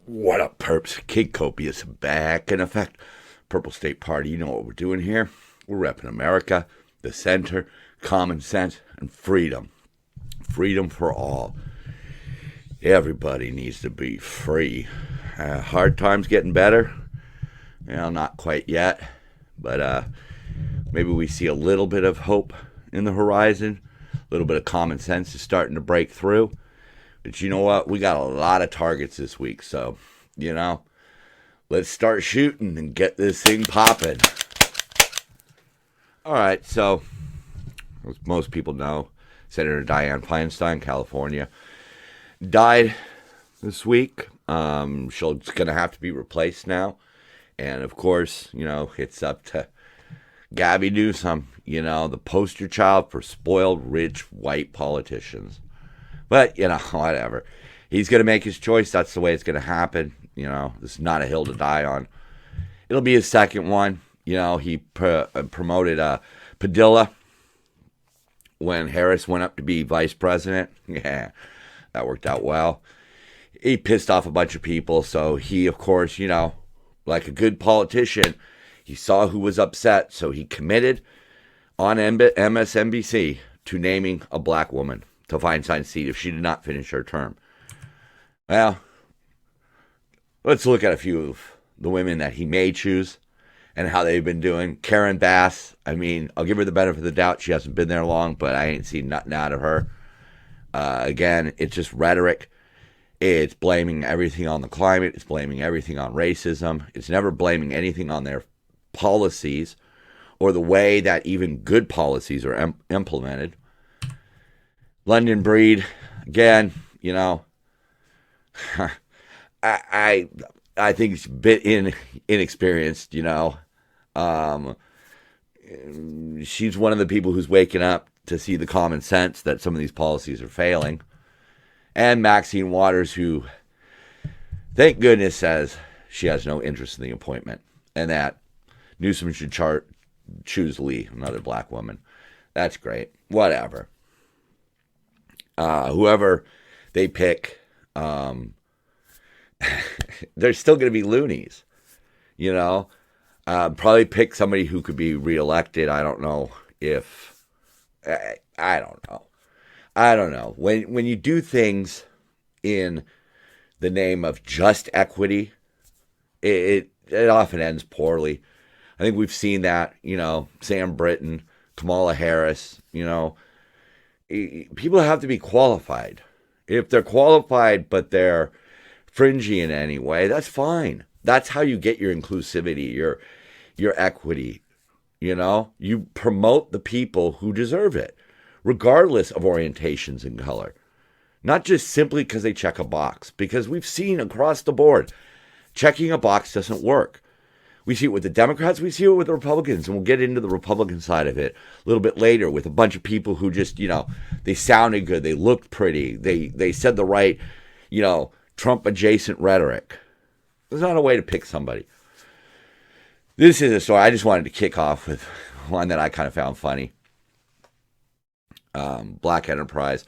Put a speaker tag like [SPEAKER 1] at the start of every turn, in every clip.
[SPEAKER 1] What up, perps? Kid Copious back in effect. Purple State Party, you know what we're doing here? We're repping America, the center, common sense, and freedom. Freedom for all. Everybody needs to be free. Hard times getting better? Not quite yet, but maybe we see a little bit of hope in the horizon. A little bit of common sense is starting to break through. But you know what? We got a lot of targets this week, so, let's start shooting and get this thing popping. All right, so, as most people know, Senator Dianne Feinstein, California, died this week. She's going to have to be replaced now. And, of course, it's up to Gabby Newsom, the poster child for spoiled, rich, white politicians. But, whatever. He's going to make his choice. That's the way it's going to happen. This is not a hill to die on. It'll be his second one. He promoted Padilla when Harris went up to be vice president. Yeah, that worked out well. He pissed off a bunch of people. So he, of course, like a good politician, he saw who was upset. So he committed on MSNBC to naming a black woman to Feinstein's seat if she did not finish her term. Well, let's look at a few of the women that he may choose and how they've been doing. Karen Bass, I'll give her the benefit of the doubt. She hasn't been there long, but I ain't seen nothing out of her. Again, it's just rhetoric. It's blaming everything on the climate. It's blaming everything on racism. It's never blaming anything on their policies or the way that even good policies are implemented. London Breed, again, I think he's a bit inexperienced, She's one of the people who's waking up to see the common sense that some of these policies are failing. And Maxine Waters, who, thank goodness, says she has no interest in the appointment and that Newsom should choose Lee, another black woman. That's great. Whatever. Whoever they pick, they're still going to be loonies, probably pick somebody who could be reelected. I don't know if, I don't know. When you do things in the name of just equity, it often ends poorly. I think we've seen that, Sam Brinton, Kamala Harris, people have to be qualified. If they're qualified but they're fringy in any way, that's fine. That's how you get your inclusivity, your equity. You promote the people who deserve it, regardless of orientations and color. Not just simply because they check a box, because we've seen across the board, checking a box doesn't work. We see it with the Democrats, we see it with the Republicans, and we'll get into the Republican side of it a little bit later with a bunch of people who just, they sounded good, they looked pretty, they said the right, Trump-adjacent rhetoric. There's not a way to pick somebody. This is a story I just wanted to kick off with one that I kind of found funny. Black Enterprise.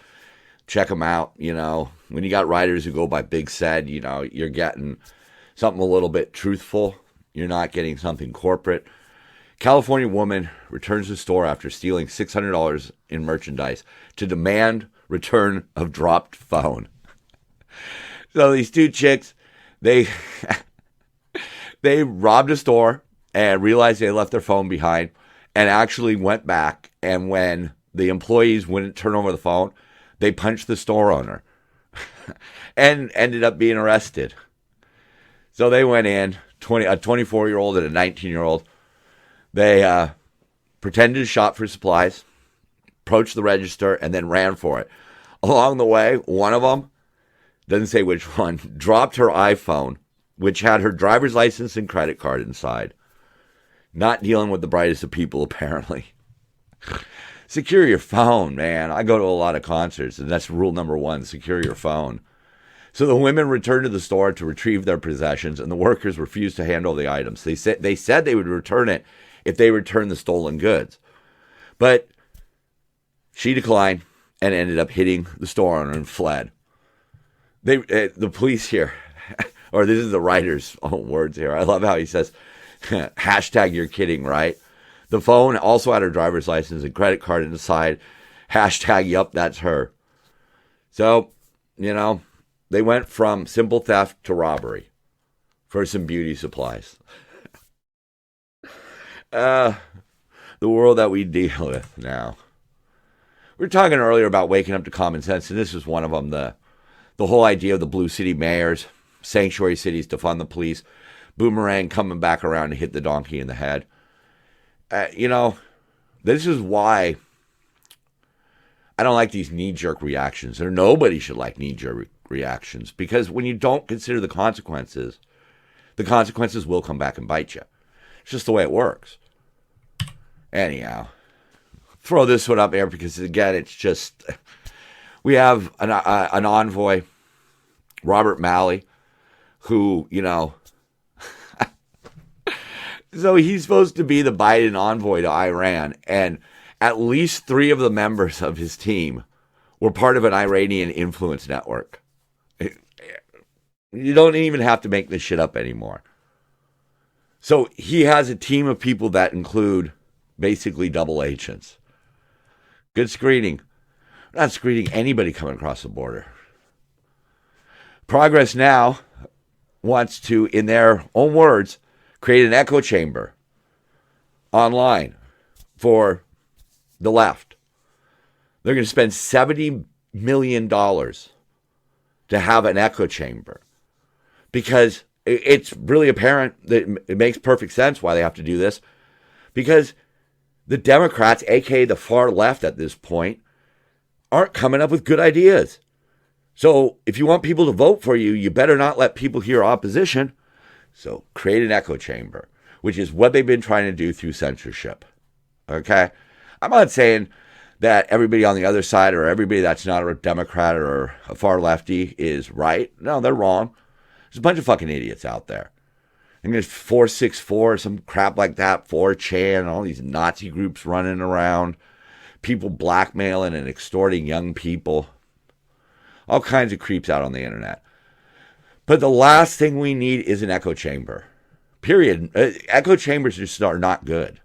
[SPEAKER 1] Check them out, When you got writers who go by Big Said, you're getting something a little bit truthful. You're not getting something corporate. California woman returns to store after stealing $600 in merchandise to demand return of dropped phone. So these two chicks, they robbed a store and realized they left their phone behind and actually went back. And when the employees wouldn't turn over the phone, they punched the store owner and ended up being arrested. So they went in. A 24-year-old and a 19-year-old. They pretended to shop for supplies, approached the register, and then ran for it. Along the way, one of them, doesn't say which one, dropped her iPhone, which had her driver's license and credit card inside. Not dealing with the brightest of people, apparently. Secure your phone, man. I go to a lot of concerts, and that's rule number one, secure your phone. So the women returned to the store to retrieve their possessions, and the workers refused to handle the items. They said they would return it if they returned the stolen goods. But she declined and ended up hitting the store owner and fled. The police here or this is the writer's own words here. I love how he says, hashtag you're kidding, right? The phone also had her driver's license and credit card on the side. Hashtag, yup, that's her. So, they went from simple theft to robbery for some beauty supplies. The world that we deal with now. We were talking earlier about waking up to common sense, and this is one of them. The whole idea of the blue city mayors, sanctuary cities to fund the police, boomerang coming back around to hit the donkey in the head. This is why I don't like these knee-jerk reactions. Or nobody should like knee-jerk reactions, because when you don't consider the consequences will come back and bite you. It's just the way it works. Anyhow, throw this one up there because, again, it's just, we have an envoy, Robert Malley, who, so he's supposed to be the Biden envoy to Iran, and at least 3 of the members of his team were part of an Iranian influence network. You don't even have to make this shit up anymore. So he has a team of people that include basically double agents. Good screening. We're not screening anybody coming across the border. Progress Now wants to, in their own words, create an echo chamber online for the left. They're going to spend $70 million to have an echo chamber, because it's really apparent that it makes perfect sense why they have to do this, because the Democrats, aka the far left at this point, aren't coming up with good ideas. So if you want people to vote for you, you better not let people hear opposition. So create an echo chamber, which is what they've been trying to do through censorship. Okay? I'm not saying that everybody on the other side or everybody that's not a Democrat or a far lefty is right. No, they're wrong. There's a bunch of fucking idiots out there. And there's 464, some crap like that, 4chan, all these Nazi groups running around, people blackmailing and extorting young people. All kinds of creeps out on the internet. But the last thing we need is an echo chamber. Period. Echo chambers just are not good.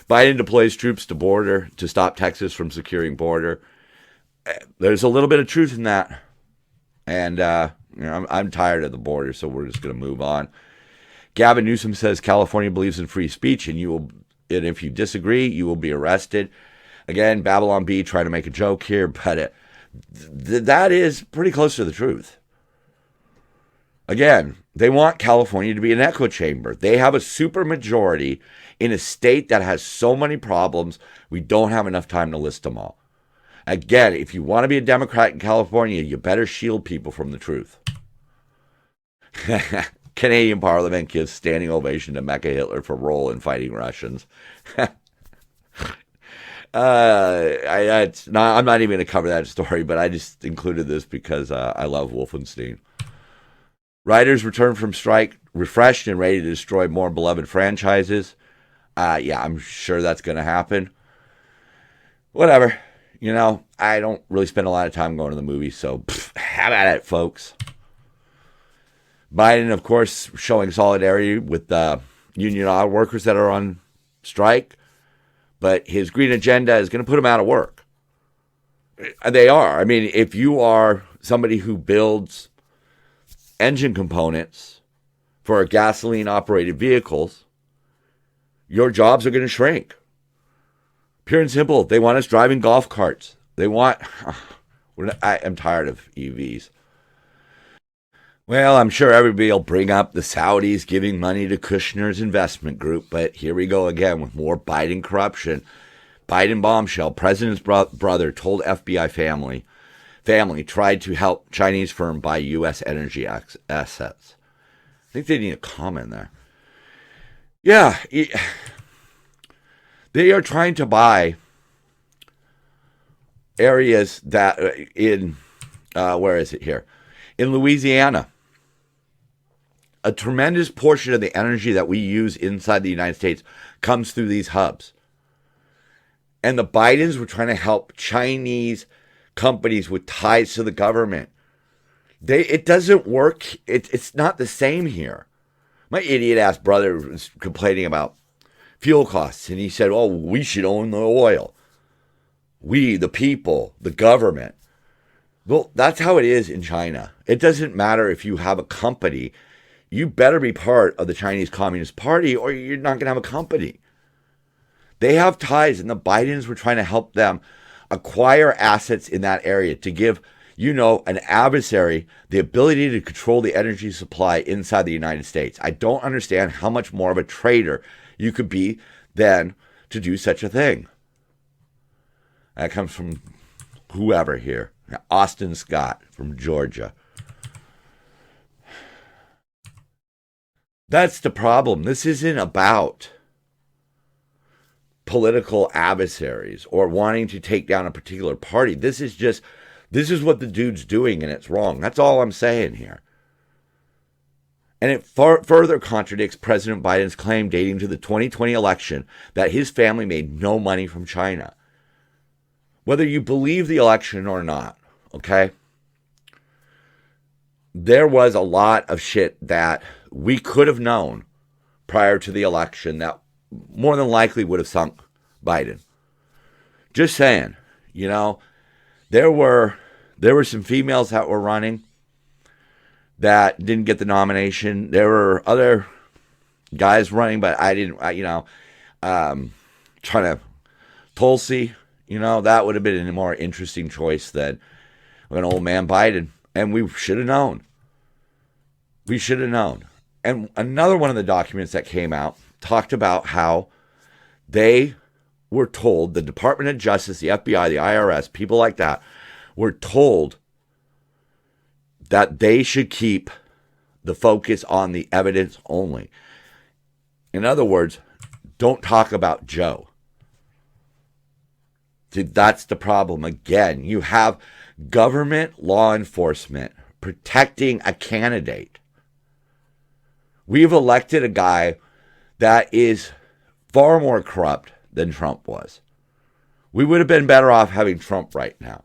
[SPEAKER 1] Biden deploys troops to border to stop Texas from securing border. There's a little bit of truth in that. And I'm tired of the border, so we're just going to move on. Gavin Newsom says California believes in free speech, and if you disagree, you will be arrested. Again, Babylon Bee trying to make a joke here, but that is pretty close to the truth. Again, they want California to be an echo chamber. They have a super majority in a state that has so many problems, we don't have enough time to list them all. Again, if you want to be a Democrat in California, you better shield people from the truth. Canadian Parliament gives standing ovation to Mecha Hitler for role in fighting Russians. I'm not even going to cover that story, but I just included this because I love Wolfenstein. Writers return from strike refreshed and ready to destroy more beloved franchises. I'm sure that's going to happen. Whatever. I don't really spend a lot of time going to the movies, so have at it, folks. Biden, of course, showing solidarity with the union auto workers that are on strike. But his green agenda is going to put them out of work. They are. I mean, if you are somebody who builds engine components for gasoline-operated vehicles, your jobs are going to shrink. Pure and simple. They want us driving golf carts. I'm tired of EVs. Well, I'm sure everybody will bring up the Saudis giving money to Kushner's investment group, but here we go again with more Biden corruption. Biden bombshell. President's brother told FBI family tried to help Chinese firm buy U.S. energy assets. I think they need a comment there. Yeah, they are trying to buy areas that where is it here? In Louisiana. A tremendous portion of the energy that we use inside the United States comes through these hubs. And the Bidens were trying to help Chinese companies with ties to the government. It doesn't work. It's not the same here. My idiot-ass brother was complaining about fuel costs, and he said, oh, we should own the oil. We, the people, the government. Well, that's how it is in China. It doesn't matter if you have a company. You better be part of the Chinese Communist Party or you're not going to have a company. They have ties, and the Bidens were trying to help them acquire assets in that area to give, an adversary the ability to control the energy supply inside the United States. I don't understand how much more of a traitor you could be than to do such a thing. That comes from whoever here. Austin Scott from Georgia. That's the problem. This isn't about political adversaries or wanting to take down a particular party. This is what the dude's doing, and it's wrong. That's all I'm saying here. And it further contradicts President Biden's claim dating to the 2020 election that his family made no money from China. Whether you believe the election or not, okay? There was a lot of shit that we could have known prior to the election that more than likely would have sunk Biden. Just saying, there were some females that were running that didn't get the nomination. There were other guys running, but I didn't, trying to Tulsi, that would have been a more interesting choice than an old man Biden. And we should have known. We should have known. And another one of the documents that came out talked about how they were told, the Department of Justice, the FBI, the IRS, people like that, were told that they should keep the focus on the evidence only. In other words, don't talk about Joe. See, that's the problem. Again, you have government law enforcement protecting a candidate. We've elected a guy that is far more corrupt than Trump was. We would have been better off having Trump right now.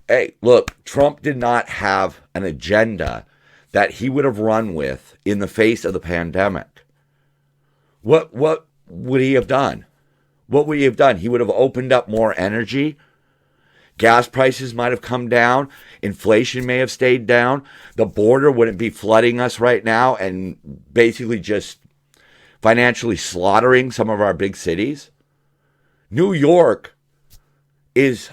[SPEAKER 1] Hey, look, Trump did not have an agenda that he would have run with in the face of the pandemic. What would he have done? What would he have done? He would have opened up more energy. Gas prices might have come down. Inflation may have stayed down. The border wouldn't be flooding us right now and basically just financially slaughtering some of our big cities. New York is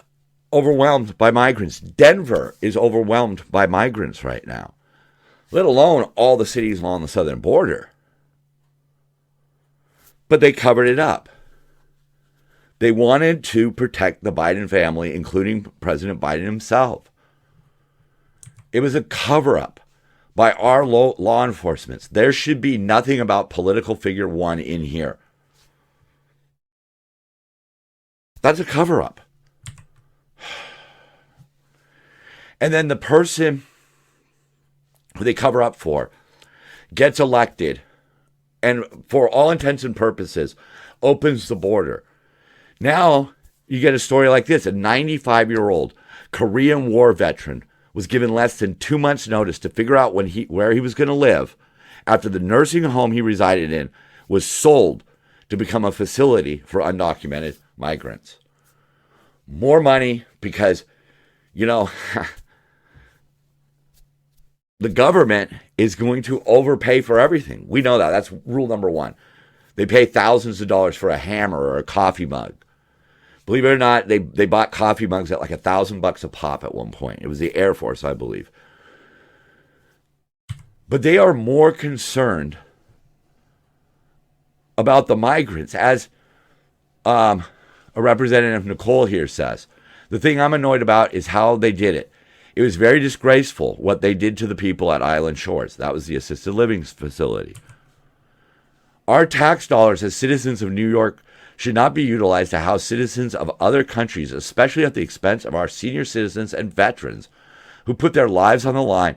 [SPEAKER 1] overwhelmed by migrants. Denver is overwhelmed by migrants right now, let alone all the cities along the southern border. But they covered it up. They wanted to protect the Biden family, including President Biden himself. It was a cover-up by our law enforcement. There should be nothing about political figure one in here. That's a cover-up. And then the person who they cover up for gets elected and for all intents and purposes opens the border. Now you get a story like this. A 95-year-old Korean War veteran was given less than 2 months' notice to figure out where he was going to live after the nursing home he resided in was sold to become a facility for undocumented migrants. More money because, the government is going to overpay for everything. We know that. That's rule number one. They pay thousands of dollars for a hammer or a coffee mug. Believe it or not, they bought coffee mugs at like $1,000 a pop at one point. It was the Air Force, I believe. But they are more concerned about the migrants, as a representative Nicole here says. The thing I'm annoyed about is how they did it. It was very disgraceful what they did to the people at Island Shores. That was the assisted living facility. Our tax dollars as citizens of New York should not be utilized to house citizens of other countries, especially at the expense of our senior citizens and veterans who put their lives on the line,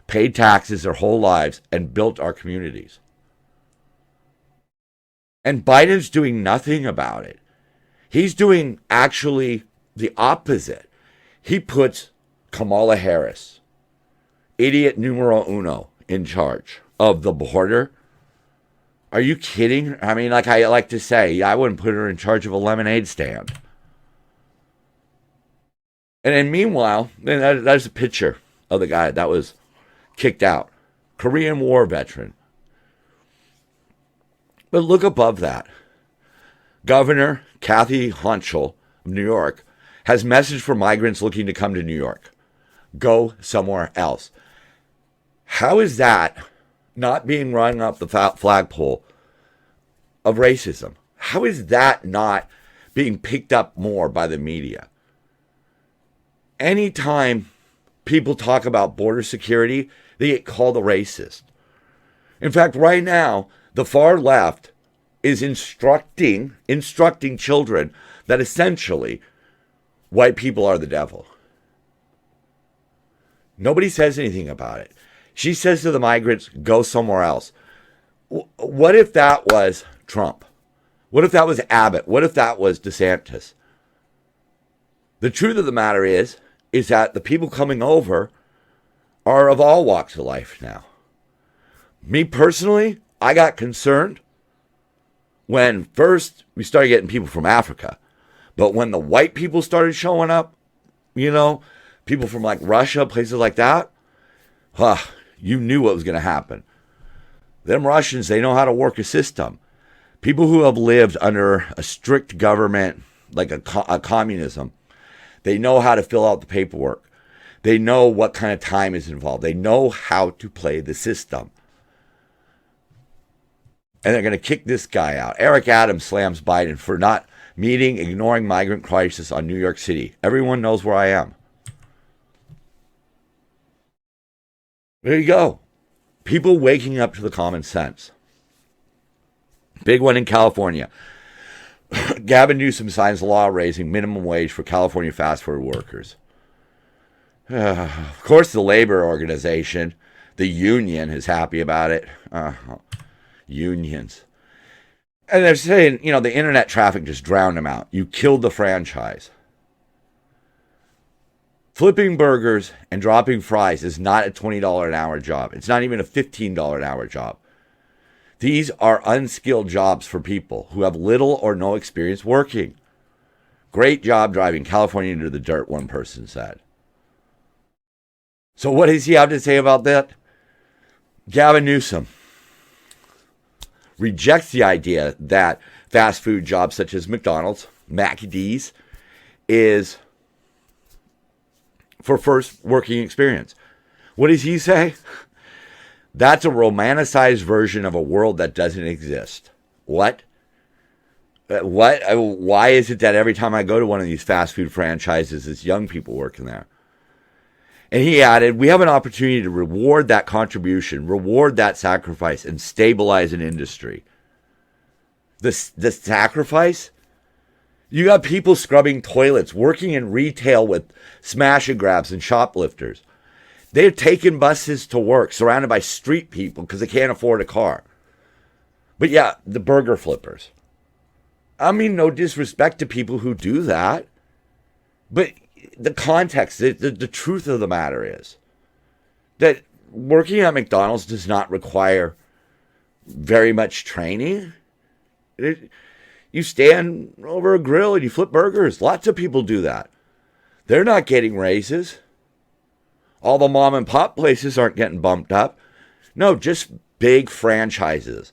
[SPEAKER 1] paid taxes their whole lives, and built our communities. And Biden's doing nothing about it. He's doing actually the opposite. he puts Kamala Harris, idiot numero uno, in charge of the border. Are you kidding? I mean, like I like to say, I wouldn't put her in charge of a lemonade stand. And then meanwhile, there's a picture of the guy that was kicked out. Korean War veteran. But look above that. Governor Kathy Hochul of New York has message for migrants looking to come to New York. Go somewhere else. How is that not being run up the flagpole of racism? How is that not being picked up more by the media? Anytime people talk about border security, they get called a racist. In fact, right now, the far left is instructing children that essentially white people are the devil. Nobody says anything about it. She says to the migrants, go somewhere else. What if that was Trump? What if that was Abbott? What if that was DeSantis? The truth of the matter is that the people coming over are of all walks of life now. Me personally, I got concerned when first we started getting people from Africa. But when the white people started showing up, people from like Russia, places like that, you knew what was going to happen. Them Russians, they know how to work a system. People who have lived under a strict government, like a communism, they know how to fill out the paperwork. They know what kind of time is involved. They know how to play the system. And they're going to kick this guy out. Eric Adams slams Biden for not ignoring migrant crisis on New York City. Everyone knows where I am. There you go. People waking up to the common sense. Big one in California. Gavin Newsom signs law raising minimum wage for California fast food workers. Of course, the labor organization, the union, is happy about it. Unions. And they're saying, the internet traffic just drowned them out. You killed the franchise. Flipping burgers and dropping fries is not a $20 an hour job. It's not even a $15 an hour job. These are unskilled jobs for people who have little or no experience working. Great job driving California into the dirt, one person said. So what does he have to say about that? Gavin Newsom rejects the idea that fast food jobs such as McDonald's, McD's, is for first working experience. What does he say? That's a romanticized version of a world that doesn't exist. What? Why is it that every time I go to one of these fast food franchises, it's young people working there? And he added, we have an opportunity to reward that contribution, reward that sacrifice, and stabilize an industry. The sacrifice? You got people scrubbing toilets, working in retail with smash and grabs and shoplifters. They're taking buses to work, surrounded by street people because they can't afford a car. But yeah, the burger flippers. I mean, no disrespect to people who do that. But the context, the truth of the matter is that working at McDonald's does not require very much training. You stand over a grill and you flip burgers. Lots of people do that. They're not getting raises. All the mom and pop places aren't getting bumped up. No, just big franchises.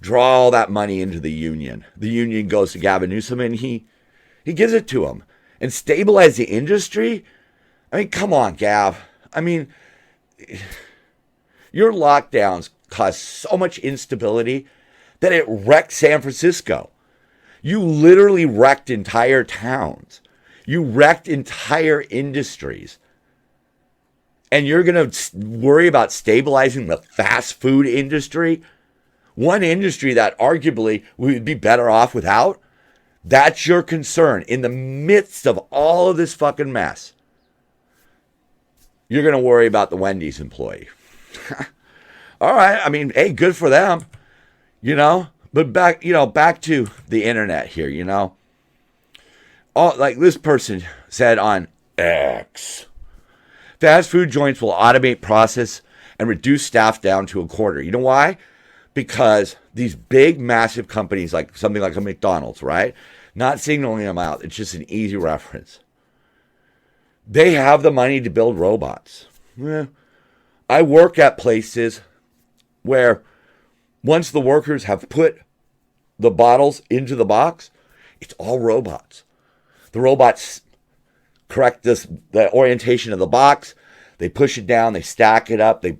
[SPEAKER 1] Draw all that money into the union. The union goes to Gavin Newsom and he gives it to him. And stabilize the industry? I mean, come on, Gav. I mean, your lockdowns cause so much instability that it wrecked San Francisco. You literally wrecked entire towns. You wrecked entire industries. And you're going to worry about stabilizing the fast food industry? One industry that arguably we would be better off without? That's your concern in the midst of all of this fucking mess. You're going to worry about the Wendy's employee. All right. I mean, hey, good for them, but back to the internet here, like this person said on X. Fast food joints will automate process and reduce staff down to a quarter. You know why? Because these big, massive companies like something like a McDonald's, right? Not signaling them out. It's just an easy reference. They have the money to build robots. I work at places where once the workers have put the bottles into the box, it's all robots. The robots correct the orientation of the box. They push it down. They stack it up. They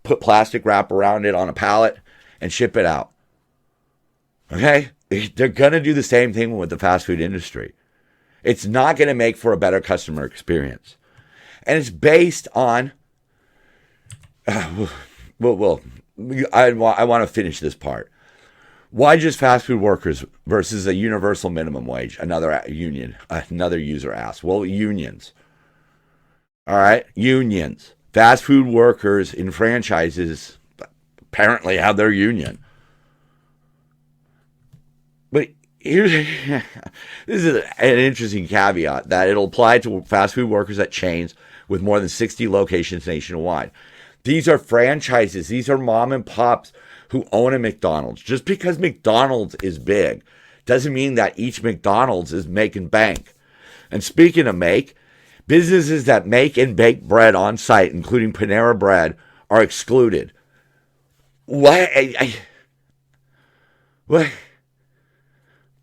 [SPEAKER 1] put plastic wrap around it on a pallet and ship it out. Okay? They're going to do the same thing with the fast food industry. It's not going to make for a better customer experience. And it's based on... I want to finish this part. Why just fast food workers versus a universal minimum wage? Another user asked. Well, unions. All right, unions. Fast food workers in franchises apparently have their union. But this is an interesting caveat that it'll apply to fast food workers at chains with more than 60 locations nationwide. These are franchises. These are mom and pops who own a McDonald's. Just because McDonald's is big doesn't mean that each McDonald's is making bank. And speaking of make, businesses that make and bake bread on site, including Panera Bread, are excluded. What? What?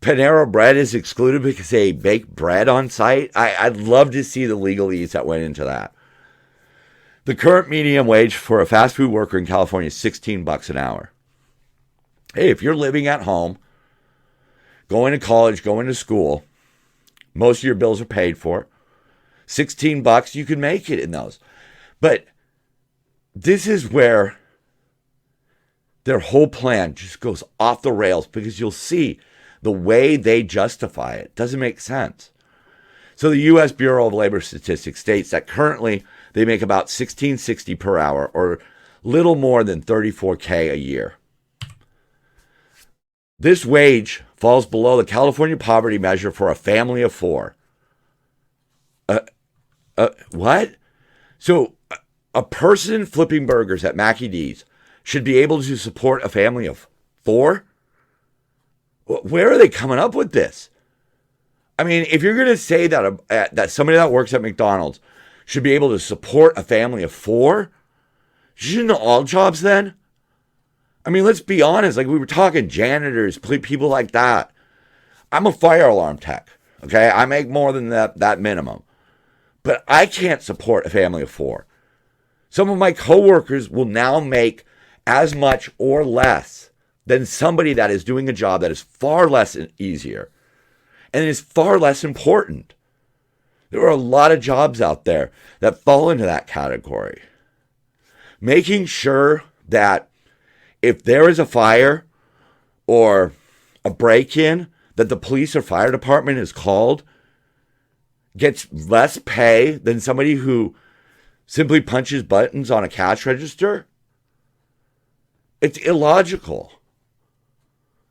[SPEAKER 1] Panera Bread is excluded because they bake bread on site? I'd love to see the legalese that went into that. The current median wage for a fast food worker in California is $16 an hour. Hey, if you're living at home, going to college, going to school, most of your bills are paid for, $16, you can make it in those. But this is where their whole plan just goes off the rails, because you'll see the way they justify it doesn't make sense. So the U.S. Bureau of Labor Statistics states that currently they make about $16.60 per hour, or little more than $34K a year. This wage falls below the California poverty measure for a family of four. What? So a person flipping burgers at Mackie D's should be able to support a family of four? Where are they coming up with this? I mean, if you're going to say that that somebody that works at McDonald's should be able to support a family of four, shouldn't all jobs then? I mean, let's be honest. Like, we were talking janitors, people like that. I'm a fire alarm tech, okay? I make more than that minimum. But I can't support a family of four. Some of my coworkers will now make as much or less than somebody that is doing a job that is far less easier and is far less important. There are a lot of jobs out there that fall into that category. Making sure that if there is a fire or a break-in, that the police or fire department is called gets less pay than somebody who simply punches buttons on a cash register. It's illogical.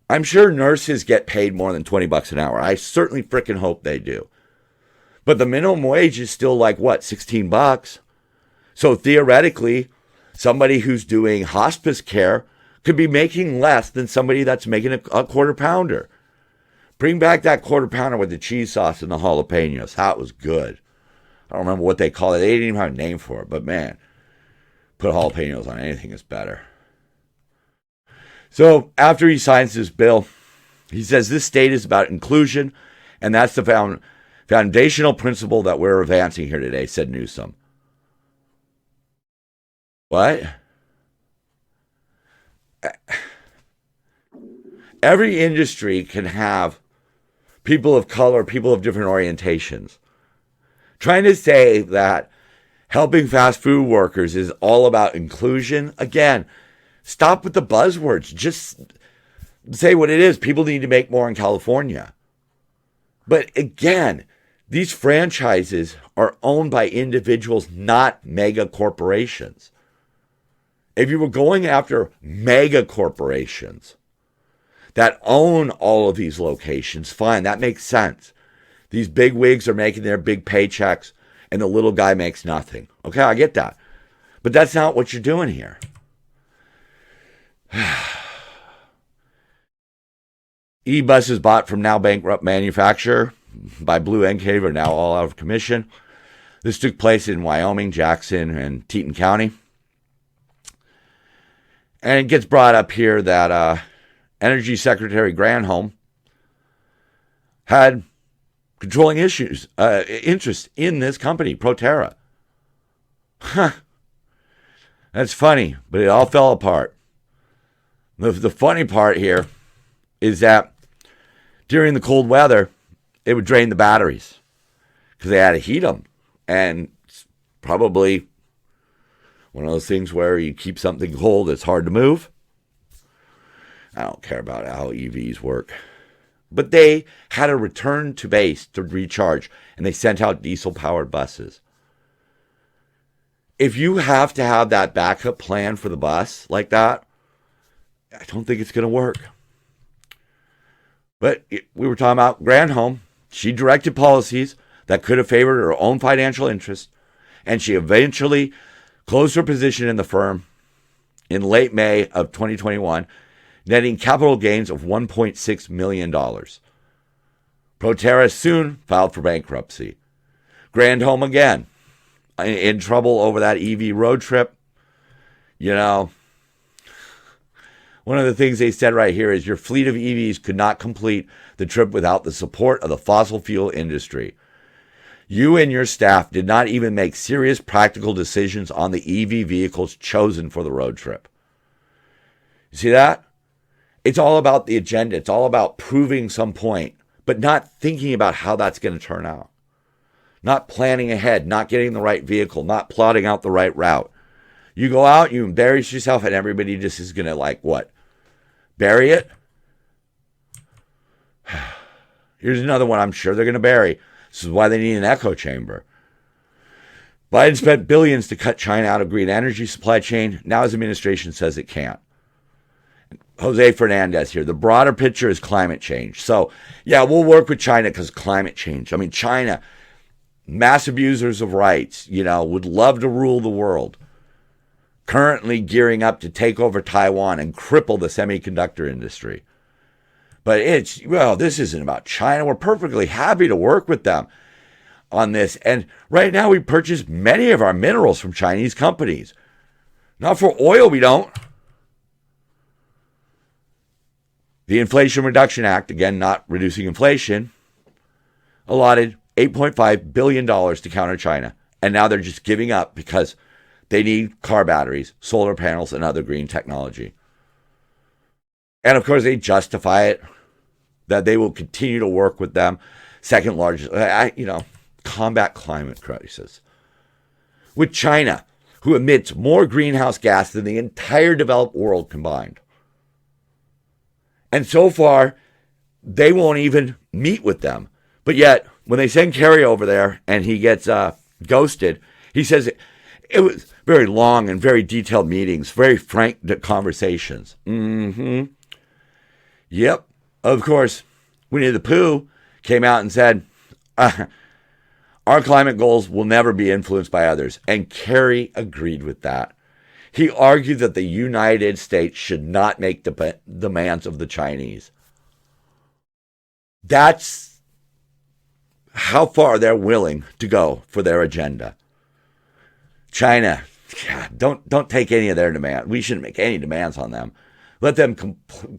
[SPEAKER 1] I'm sure nurses get paid more than $20 an hour. I certainly freaking hope they do. But the minimum wage is still like, what, $16? So theoretically, somebody who's doing hospice care could be making less than somebody that's making a quarter pounder. Bring back that quarter pounder with the cheese sauce and the jalapenos. That was good. I don't remember what they call it. They didn't even have a name for it. But man, put jalapenos on anything is better. So after he signs this bill, he says this state is about inclusion, and that's the foundational principle that we're advancing here today, said Newsom. What? Every industry can have people of color, people of different orientations. Trying to say that helping fast food workers is all about inclusion, again, stop with the buzzwords. Just say what it is. People need to make more in California. But again, these franchises are owned by individuals, not mega corporations. If you were going after mega corporations that own all of these locations, fine, that makes sense. These big wigs are making their big paychecks. and the little guy makes nothing. Okay, I get that. But that's not what you're doing here. E-buses bought from now bankrupt manufacturer by Blue and Cave are now all out of commission. This took place in Wyoming, Jackson, and Teton County. And it gets brought up here that Energy Secretary Granholm had controlling interest in this company, Proterra. Huh. That's funny, but it all fell apart. The funny part here is that during the cold weather, it would drain the batteries because they had to heat them. And it's probably one of those things where you keep something cold, it's hard to move. I don't care about how EVs work. But they had to return to base to recharge, and they sent out diesel-powered buses. If you have to have that backup plan for the bus like that, I don't think it's going to work. But we were talking about Granholm. She directed policies that could have favored her own financial interests, and she eventually closed her position in the firm in late May of 2021, netting capital gains of $1.6 million. Proterra soon filed for bankruptcy. Granholm again, in trouble over that EV road trip. You know, one of the things they said right here is your fleet of EVs could not complete the trip without the support of the fossil fuel industry. You and your staff did not even make serious practical decisions on the EV vehicles chosen for the road trip. You see that? It's all about the agenda. It's all about proving some point, but not thinking about how that's going to turn out. Not planning ahead, not getting the right vehicle, not plotting out the right route. You go out, you embarrass yourself, and everybody just is going to like what? Bury it? Here's another one I'm sure they're going to bury. This is why they need an echo chamber. Biden spent billions to cut China out of green energy supply chain. Now his administration says it can't. Jose Fernandez here. The broader picture is climate change. So, yeah, we'll work with China because climate change. I mean, China, mass abusers of rights, would love to rule the world. Currently gearing up to take over Taiwan and cripple the semiconductor industry. But this isn't about China. We're perfectly happy to work with them on this. And right now we purchase many of our minerals from Chinese companies. Not for oil, we don't. The Inflation Reduction Act, again, not reducing inflation, allotted $8.5 billion to counter China. And now they're just giving up because they need car batteries, solar panels, and other green technology. And of course, they justify it that they will continue to work with them. Second largest, combat climate crisis. With China, who emits more greenhouse gas than the entire developed world combined. And so far, they won't even meet with them. But yet, when they send Kerry over there and he gets ghosted, he says it was very long and very detailed meetings, very frank conversations. Yep. Of course, Winnie the Pooh came out and said, our climate goals will never be influenced by others. And Kerry agreed with that. He argued that the United States should not make demands of the Chinese. That's how far they're willing to go for their agenda. China, don't take any of their demands. We shouldn't make any demands on them. Let them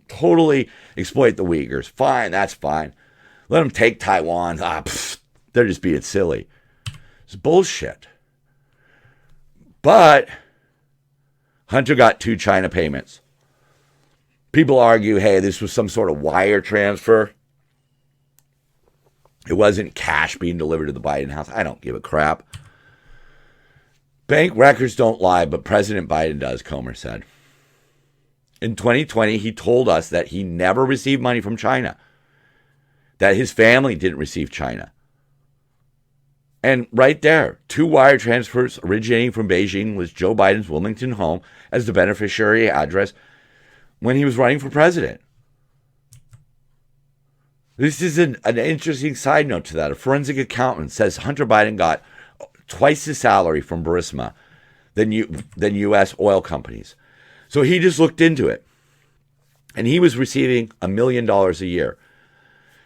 [SPEAKER 1] totally exploit the Uyghurs. Fine, that's fine. Let them take Taiwan. They're just being silly. It's bullshit. But Hunter got 2 China payments. People argue, hey, this was some sort of wire transfer. It wasn't cash being delivered to the Biden house. I don't give a crap. Bank records don't lie, but President Biden does, Comer said. In 2020, he told us that he never received money from China, that his family didn't receive China. And right there, 2 wire transfers originating from Beijing was Joe Biden's Wilmington home as the beneficiary address when he was running for president. This is an interesting side note to that. A forensic accountant says Hunter Biden got twice the salary from Burisma than U.S. oil companies. So he just looked into it. And he was receiving $1 million a year.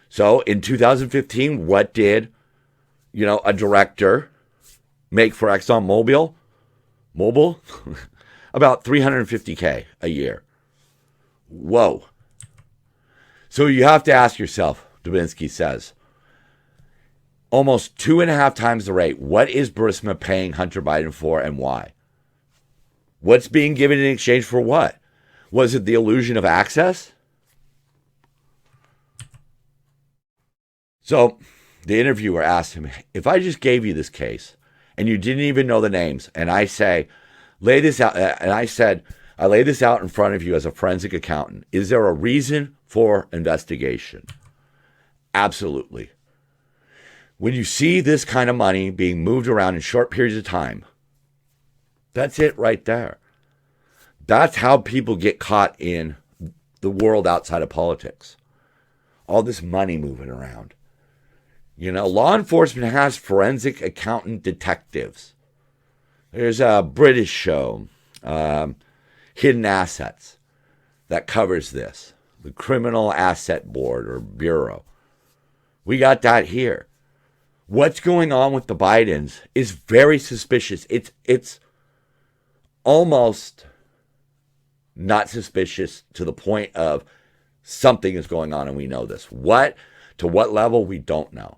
[SPEAKER 1] So in 2015, what did, a director make for ExxonMobil? About $350K a year. Whoa. So you have to ask yourself, Dubinsky says, almost 2.5 times the rate. What is Burisma paying Hunter Biden for and why? What's being given in exchange for what? Was it the illusion of access? So the interviewer asked him, if I just gave you this case and you didn't even know the names, and I say, lay this out, and I said, I lay this out in front of you as a forensic accountant, is there a reason for investigation? Absolutely. When you see this kind of money being moved around in short periods of time, that's it right there. That's how people get caught in the world outside of politics. All this money moving around. Law enforcement has forensic accountant detectives. There's a British show, Hidden Assets, that covers this. The Criminal Asset Board or Bureau. We got that here. What's going on with the Bidens is very suspicious. It's almost not suspicious to the point of something is going on and we know this. To what level, we don't know.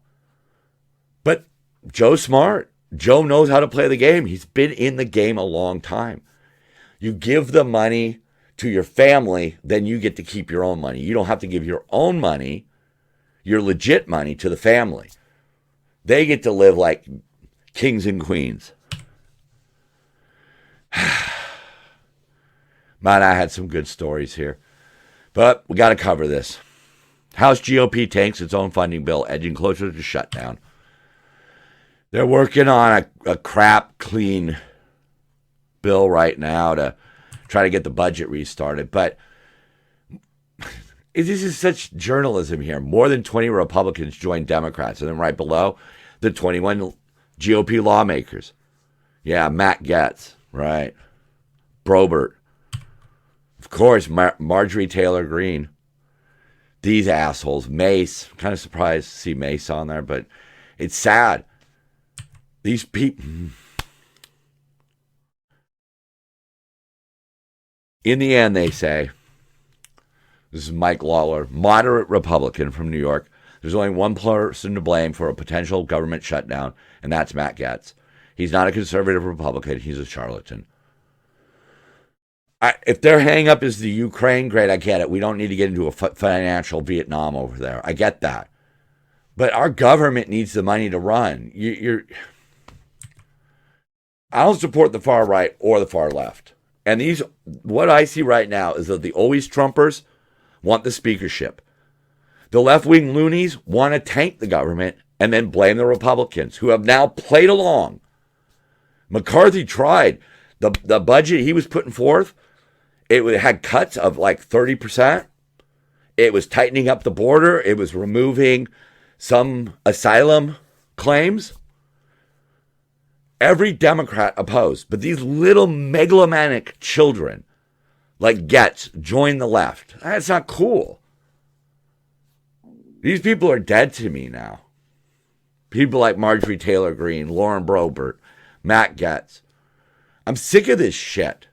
[SPEAKER 1] But Joe's smart. Joe knows how to play the game. He's been in the game a long time. You give the money to your family, then you get to keep your own money. You don't have to give your own money, your legit money, to the family. They get to live like kings and queens. Man, I had some good stories here. But we got to cover this. House GOP tanks its own funding bill, edging closer to shutdown. They're working on a crap clean bill right now to try to get the budget restarted. But this is such journalism here. More than 20 Republicans joined Democrats. And then right below, the 21 GOP lawmakers. Yeah, Matt Gaetz, right? Brobert. Of course, Marjorie Taylor Greene. These assholes. Mace. Kind of surprised to see Mace on there, but it's sad. These people. In the end, they say, this is Mike Lawler, moderate Republican from New York. There's only one person to blame for a potential government shutdown, and that's Matt Gaetz. He's not a conservative Republican. He's a charlatan. If their hang-up is the Ukraine, great, I get it. We don't need to get into a financial Vietnam over there. I get that. But our government needs the money to run. I don't support the far right or the far left. And what I see right now is that the always Trumpers want the speakership. The left-wing loonies want to tank the government and then blame the Republicans, who have now played along. McCarthy tried. The budget he was putting forth, it had cuts of like 30%. It was tightening up the border. It was removing some asylum claims. Every Democrat opposed. But these little megalomaniac children like Gaetz joined the left. That's not cool. These people are dead to me now. People like Marjorie Taylor Greene, Lauren Boebert, Matt Gaetz. I'm sick of this shit.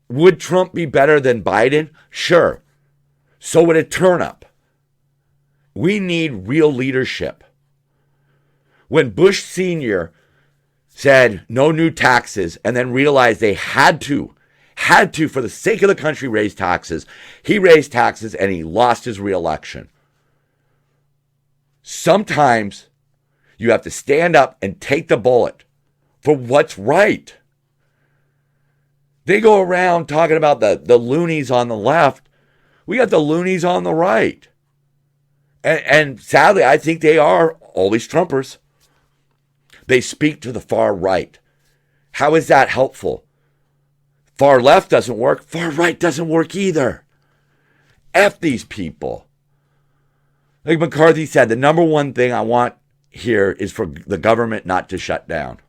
[SPEAKER 1] Would Trump be better than Biden? Sure. So would a turn-up. We need real leadership. When Bush Sr. said no new taxes and then realized they had to, for the sake of the country, raise taxes, he raised taxes and he lost his reelection. Sometimes you have to stand up and take the bullet for what's right. They go around talking about the loonies on the left. We got the loonies on the right. And sadly, I think they are always Trumpers. They speak to the far right. How is that helpful? Far left doesn't work. Far right doesn't work either. F these people. Like McCarthy said, the number one thing I want here is for the government not to shut down.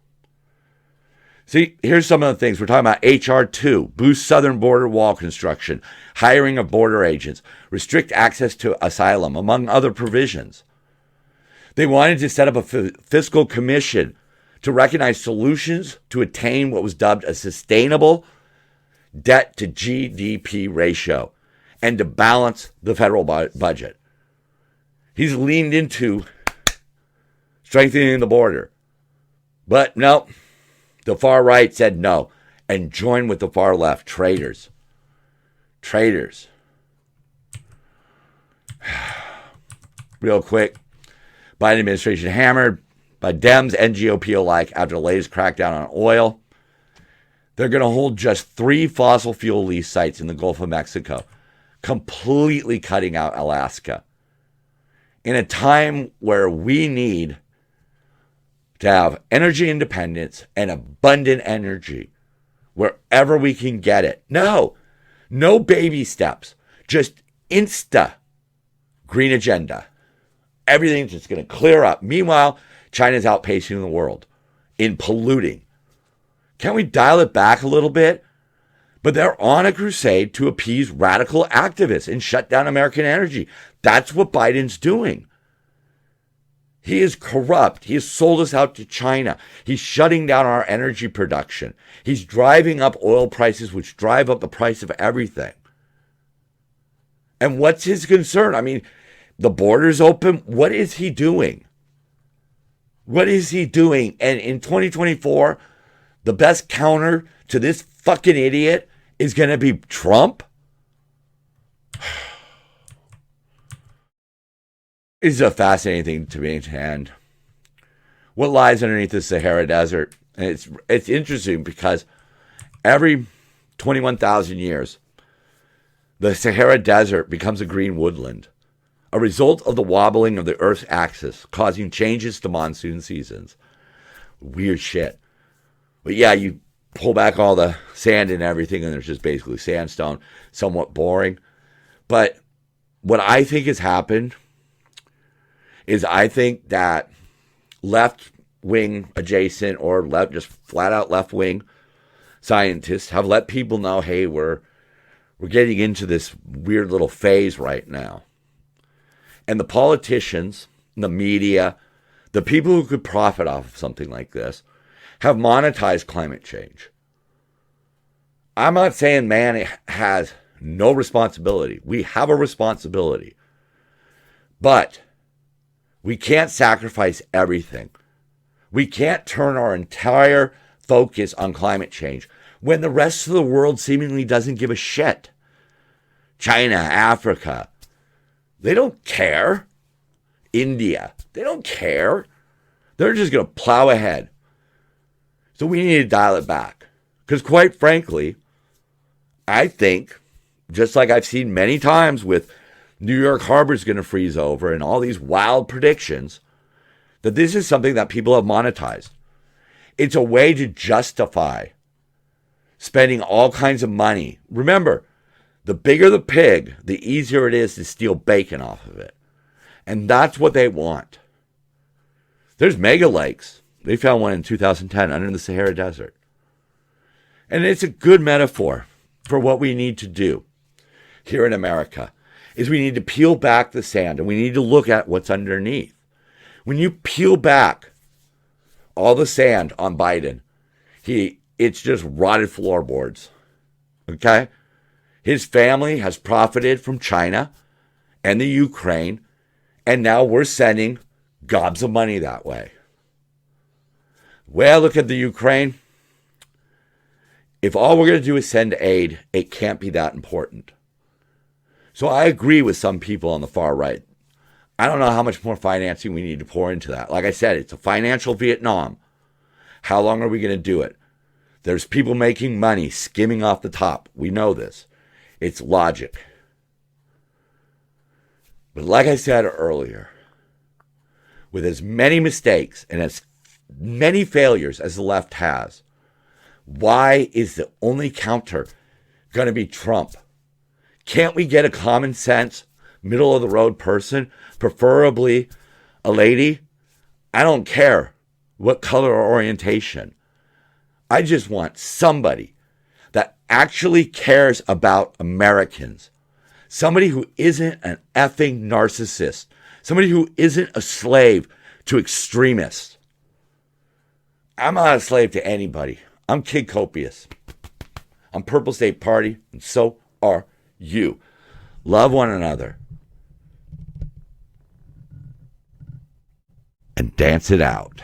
[SPEAKER 1] See, here's some of the things. We're talking about H.R. 2, boost southern border wall construction, hiring of border agents, restrict access to asylum, among other provisions. They wanted to set up a fiscal commission to recognize solutions to attain what was dubbed a sustainable debt to GDP ratio and to balance the federal budget. He's leaned into strengthening the border. But no, the far right said no and joined with the far left. Traitors. Traitors. Real quick, Biden administration hammered by Dems and GOP alike after the latest crackdown on oil. They're going to hold just 3 fossil fuel lease sites in the Gulf of Mexico, completely cutting out Alaska. In a time where we need to have energy independence and abundant energy wherever we can get it. No baby steps, just insta green agenda. Everything's just going to clear up. Meanwhile, China's outpacing the world in polluting. Can't we dial it back a little bit? But they're on a crusade to appease radical activists and shut down American energy. That's what Biden's doing. He is corrupt. He has sold us out to China. He's shutting down our energy production. He's driving up oil prices, which drive up the price of everything. And what's his concern? I mean, the border's open. What is he doing? What is he doing? And in 2024, the best counter to this fucking idiot is going to be Trump? It's a fascinating thing to me. And what lies underneath the Sahara Desert? And it's interesting because every 21,000 years, the Sahara Desert becomes a green woodland, a result of the wobbling of the Earth's axis, causing changes to monsoon seasons. Weird shit. But yeah, you pull back all the sand and everything, and there's just basically sandstone, somewhat boring. But what I think has happened is I think that left-wing adjacent or just flat-out left-wing scientists have let people know, hey, we're getting into this weird little phase right now. And the politicians, the media, the people who could profit off of something like this have monetized climate change. I'm not saying man has no responsibility. We have a responsibility. But we can't sacrifice everything. We can't turn our entire focus on climate change when the rest of the world seemingly doesn't give a shit. China, Africa, they don't care. India, they don't care. They're just going to plow ahead. So we need to dial it back. Because quite frankly, I think, just like I've seen many times with New York Harbor's going to freeze over and all these wild predictions, that this is something that people have monetized. It's a way to justify spending all kinds of money. Remember, the bigger the pig, the easier it is to steal bacon off of it. And that's what they want. There's mega lakes. They found one in 2010 under the Sahara Desert. And it's a good metaphor for what we need to do here in America, is we need to peel back the sand and we need to look at what's underneath. When you peel back all the sand on Biden, it's just rotted floorboards. Okay? His family has profited from China and the Ukraine, and now we're sending gobs of money that way. Well, look at the Ukraine. If all we're going to do is send aid, it can't be that important. So I agree with some people on the far right. I don't know how much more financing we need to pour into that. Like I said, it's a financial Vietnam. How long are we going to do it? There's people making money, skimming off the top. We know this. It's logic. But like I said earlier, with as many mistakes and as many failures as the left has, why is the only counter going to be Trump? Can't we get a common sense, middle of the road person, preferably a lady? I don't care what color or orientation. I just want somebody that actually cares about Americans. Somebody who isn't an effing narcissist. Somebody who isn't a slave to extremists. I'm not a slave to anybody. I'm Kid Copious. I'm Purple State Party, and so are you. Love one another. And dance it out.